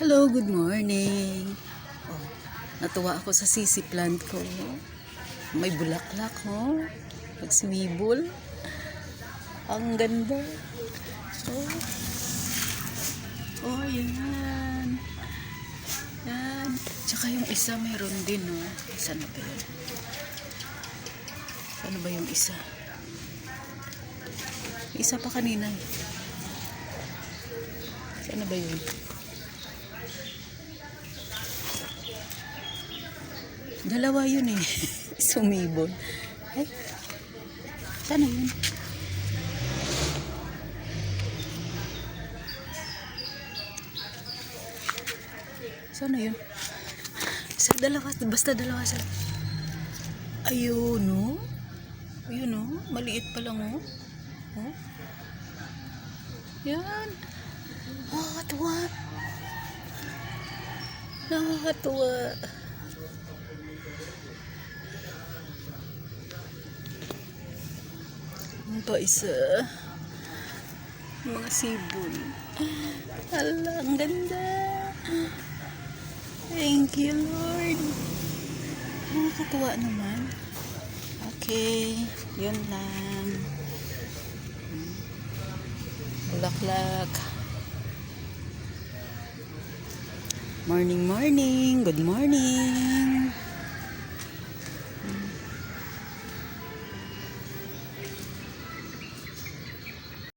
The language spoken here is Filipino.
Hello, good morning. Oh, natuwa ako sa sisi plant ko. May bulaklak, oh. Nagsiwibol. Ang ganda. Oh, oh, yan. Yan. Tsaka yung isa meron din, oh. Saan ba yun? Saan ba yung isa? May isa pa kanina. Saan ba yun? Dalawa yun eh. Sumibol. Ay, sana yun? Sana yun? Basta dalawa sila. Ayun, no? Ayun, no? Maliit pa lang, oh. Oh? Yan. Nakakatuwa. Nakakatuwa. Ang pa isa. Mga sibol. Hala, ang ganda. Thank you, Lord. Nakakatuwa naman. Okay, yun lang. Bulaklak. Morning, morning. Good morning.